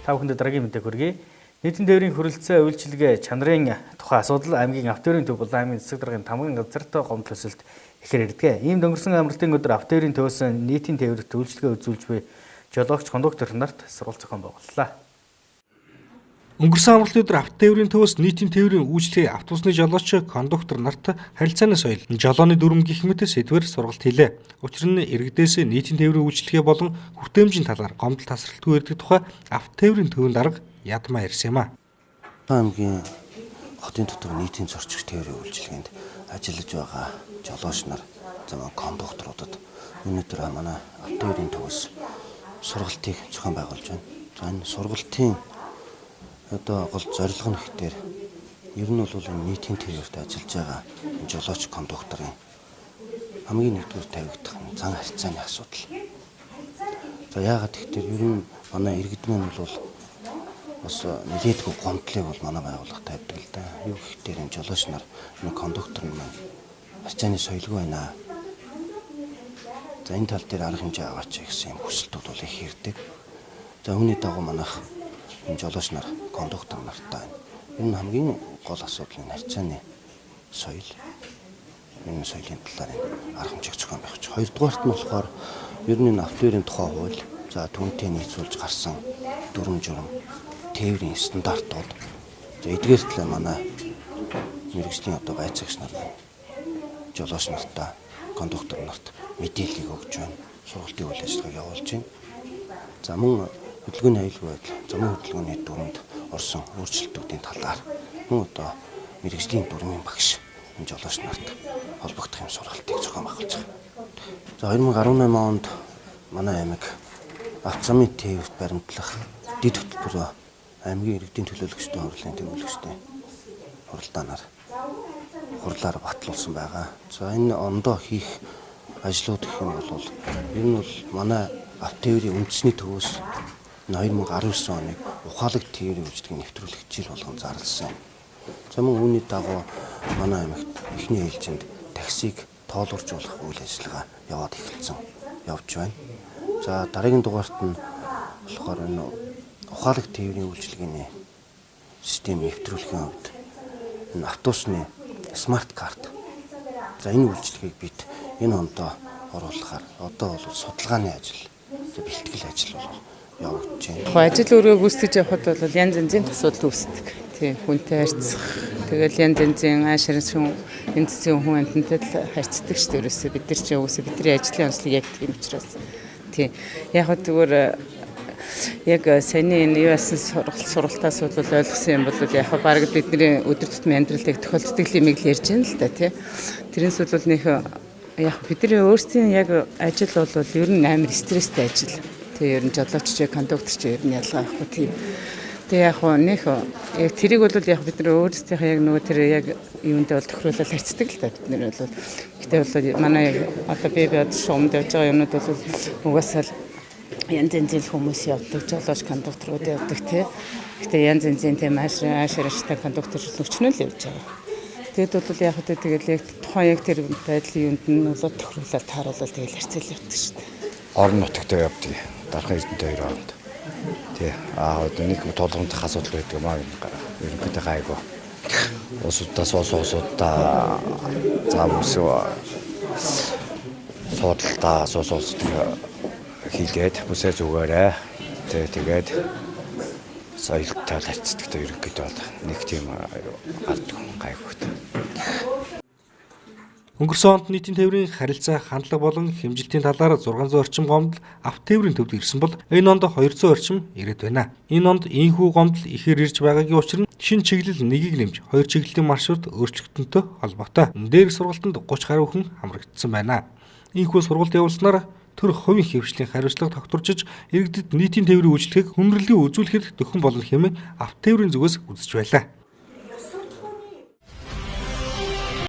Та бүхэндээ дараагийн мэдээг хүргэе. Нийтийн тээврийн хөрөлцөө үйлчилгээ чанарын тухай асуудал аймгийн автоөрийн төв болон аймгийн засаг даргын тамган газарт гомдол өсөлт ихээр ирдэг. Ийм дөнгөрсөн амралтын өдөр автоөрийн төвөөс нийтийн тээврт үйлчилгээ үзүүлж буй жолоогч кондуктор нарт сургалт зохион байгууллаа. Өнгөрсөн амралтын өдөр автотээврийн төвөөс нийтийн тээврийн үйлчилгээ автобусны жолооч кондуктор нарт харилцааны соёл, жолооны дүрм гэх мэт сэдвээр сургалт хийлээ. Учир нь иргэдээс нийтийн тээврийн үйлчилгээ болон хүртээмжийн талаар гомдол тасралтгүй ирдэг тухай автотээврийн төвийн дарга ядмаа ирсэн юм а. Аймгийн хотын дотор нийтийн зорчих тээврийн үйлчилгээнд ажиллаж байгаа жолооч нар, кондукторуудад өнөөдөр манай автотээврийн төвөөс сургалтыг зохион байгуулж байна. За энэ сургалтын гол зорилго нь ихтэй ер нь бол нийтийн тээврт ажиллаж байгаа жолооч кондукторын хамгийн нэгдүгээр тавигдах зан харьцааны асуудал. За яагаад гэвэл ер нь манай иргэд маань бол бас нэлээдгүй гомдлыг бол манай байгууллага тавьдаг л да. Юу гэхээр энэ жолооч нар энэ кондуктор маань харьцааны соёлгүй байна. За энэ тал дээр арга хэмжээ аваач гэсэн юм хүсэлтүүд бол их ирдэг. За үүний дагуу манайх энэ жолооч нар кондуктор нартай энэ хамгийн гол асуудал нь харьцааны соёл. Энэ соёлын талаар арга хэмжээг зохион байгуулж. Хоёрдугаарт нь болохоор ер нь автоөрийн тухай хууль, за түүнтэй нийцүүлж гарсан дүрм журм, тээврийн стандартууд. За эдгээр талаар манай мэргэжлийн байцаагч нар жолооч нартаа, кондуктор нарт мэдээлэл өгж байна. Сургалтын үйл ажиллагааг явуулж байна. За мөн хөдөлгөөний аюулгүй байдал, замын хөдөлгөөний дүрмд орсон өөрчлөлтүүдийн талаар мөн мэргэжлийн дүрмийн багш энэ жолооч нарт холбогдох юм сургалтыг зохион байгуулж байгаа. За 2018 онд манай аймаг авто замын тээврт баримтлах дэд хөтөлбөр аймгийн иргэдийн төлөөлөгчдийн хурлын тэмдэглэгчдийн хуралдаанаар хурлаар батлуулсан байгаа. За энэ ондоо хийх ажлууд гэх юм бол ер нь бол манай автотээврийн үндэсний төвөөс 2019 оны ухаалаг тээврийн үйлчилгээг нэвтрүүлэх жил болгон зарласан. За мөн үүний дагуу манай аймагт эхний ээлжинд таксиг тоолоржуулах үйл ажиллагаа яваад явж байна. За дараагийн дугаарт нь болохоор энэ ухаалаг тээврийн үйлчилгээний систем нэвтрүүлэхийн хувьд энэ автобусны смарт карт. За энэ үйлчилгээг бид энэ ондоо оруулахаар одоо бол судалгааны ажил, бэлтгэл ажил бол явагдаж байна. Ажил өрөө гүйцэтгэж явахад бол янз янзын асуудал үүсдэг. Тийм хүнтэй харьцах. Тэгэл янз янзын аашрын энэ зүйн хүн амьтантай харьцдаг шүү дээ. Ерөөсөө бид нар чинь өөөсөө бидний ажлын онцлог яг тийм учраас. Тийм. Яг зүгээр яг саяны энэ юу асан сургалтаас бол ойлгосон юм бол яг баг бидний өдөр тутмын амьдралыг тохиолддог юмыг л ярьж байна л да тий. Тэрнээс бол нэг яг бидний өөрсдийн яг ажил бол ер нь амар стресстэй ажил. Тэгээ ер нь жолооч ч кондуктор ч ер нь ялгаа байхгүй тий. Тэгээ яг нэг яг тэрийг бол яг бид нар өөрсдийнхээ яг нөгөө тэр яг юундээ бол тохируулаад харьцдаг л та бид нар бол. Гэтэ бол манай одоо би шуумд явж байгаа юмнууд бол угаасаа янз янзын хүмүүс явдаг, жолооч кондукторууд явдаг тий. Гэтэ янз янзын тийм аашраштай кондуктор өчнөө л явж байгаа. Тэгэд бол яг тэгэл яг тухайн яг тэр байдлын юунд нь бол тохируулаад тааруулаад тэгэл харьцал явдаг шүү дээ. Орон нутагтаа явдаг. Дархан эрдэнэтэй 2 хонд. Тий. Одоо нэг тулгамдах асуудал байдаг юм аа. Ерөнхийдөө гайгүй. Усудаа заавсуу суудалтаа хийгээд бүсээ зүгээрээ тэгээд соёлтой харьцдаг ерөнхийдөө бол нэг тийм гардаг гайхалтай. Өнгөрсөн онд нийтийн тээврийн харилцаа, хандлага болон хэмжилтийн талаар 600 орчим гомдол автотээврийн төвд ирсэн бол энэ онд 200 орчим ирээд байна. Энэ онд ийхүү гомдол ихээр ирж байгаагийн учир нь шинэ чиглэл нэгийг нэмж 2 чиглэлийн маршрут өөрчлөгдөнтэй холбоотой. Дээрх сургалтанд 30 гаруй хүн хамрагдсан байна. Ийхүү сургалт явуулснаар төр хувийн хэвшлийн хариуцлага тогтворчиж иргэдэд нийтийн тээврийн үйлчлэгийг хүндрэлгүй үзүүлэхэд төхөн болно хэмээн автотээврийн зүгээс үзэж байлаа.